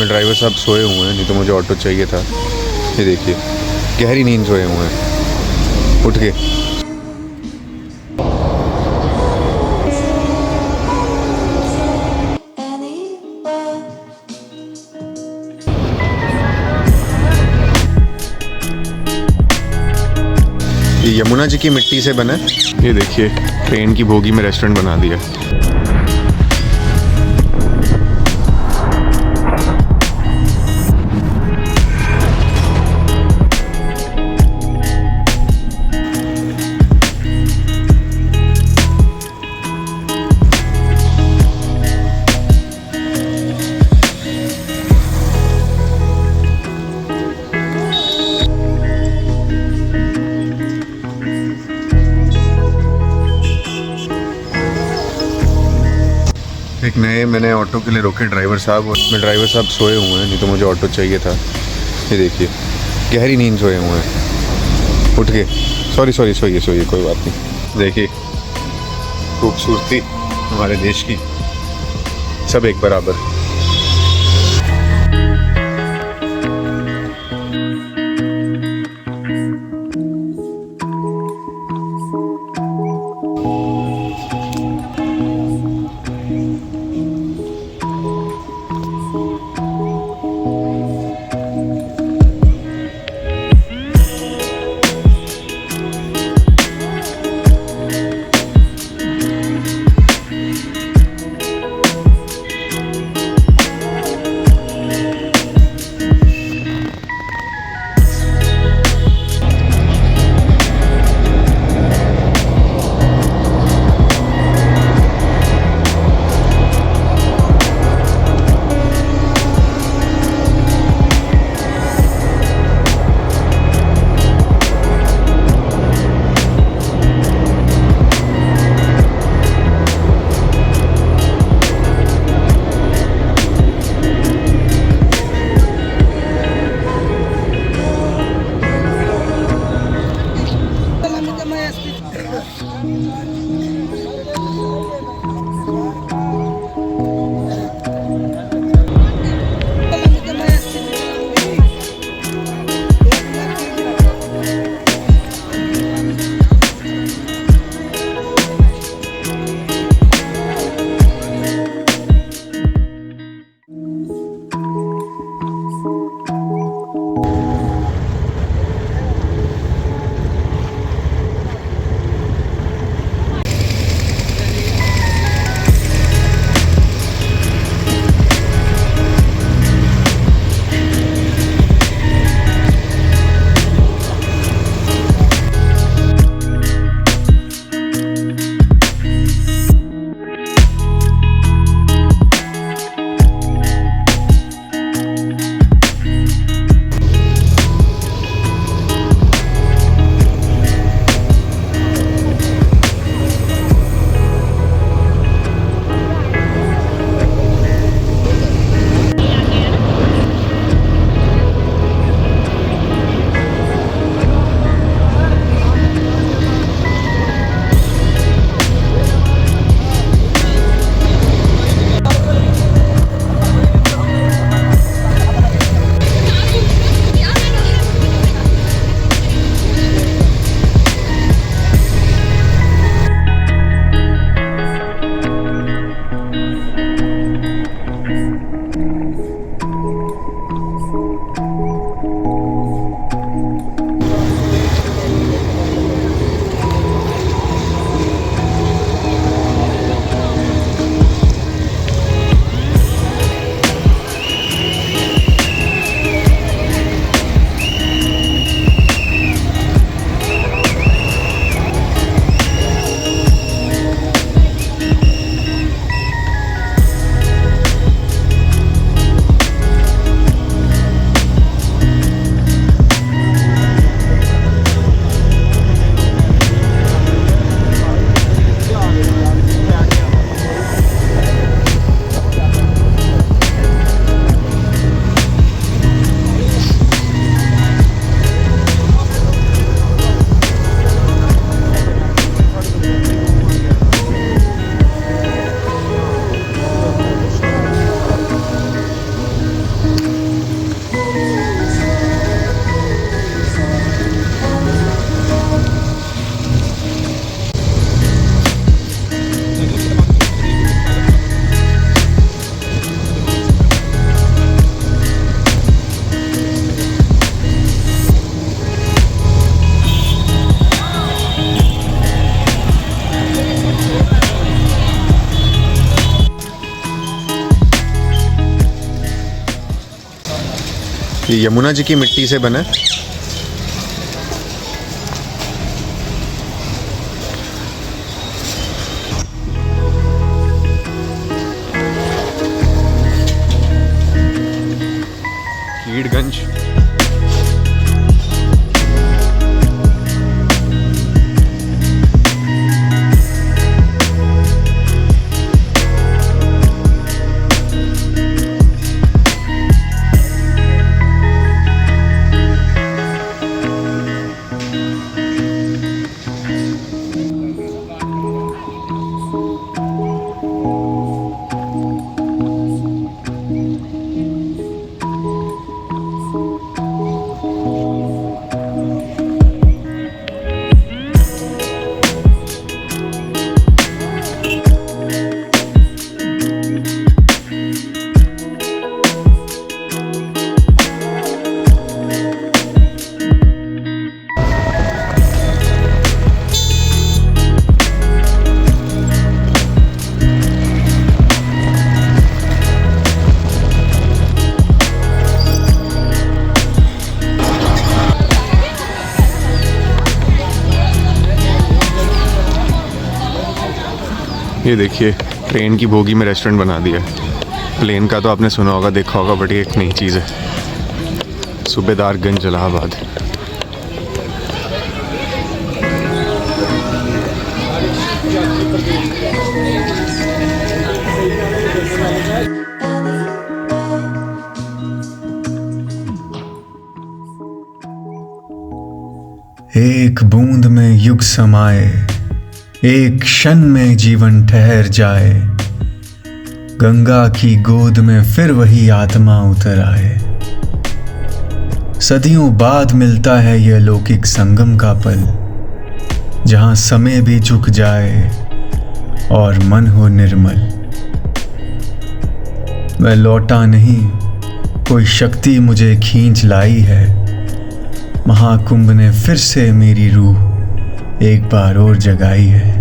में ड्राइवर साहब सोए हुए हैं, नहीं तो मुझे ऑटो चाहिए था। ये देखिए गहरी नींद सोए हुए हैं उठ के। ये यमुना जी की मिट्टी से बना है। ये देखिए ट्रेन की बोगी में रेस्टोरेंट बना दिया। एक नए मैंने ऑटो के लिए रोके ड्राइवर साहब, उसमें ड्राइवर साहब सोए हुए हैं, नहीं तो मुझे ऑटो चाहिए था। ये देखिए गहरी नींद सोए हुए हैं उठ के। सॉरी सोइए कोई बात नहीं। देखिए खूबसूरती हमारे देश की, सब एक बराबर। ये यमुना जी की मिट्टी से बना है। कीड़गंज। ये देखिए ट्रेन की बोगी में रेस्टोरेंट बना दिया। प्लेन का तो आपने सुना होगा, देखा होगा, बट ये एक नई चीज़ है। सूबेदारगंज इलाहाबाद। एक बूंद में युग समाए, एक क्षण में जीवन ठहर जाए, गंगा की गोद में फिर वही आत्मा उतर आए। सदियों बाद मिलता है यह लौकिक संगम का पल, जहां समय भी झुक जाए और मन हो निर्मल। मैं लौटा नहीं, कोई शक्ति मुझे खींच लाई है। महाकुंभ ने फिर से मेरी रूह एक बार और जगाई है।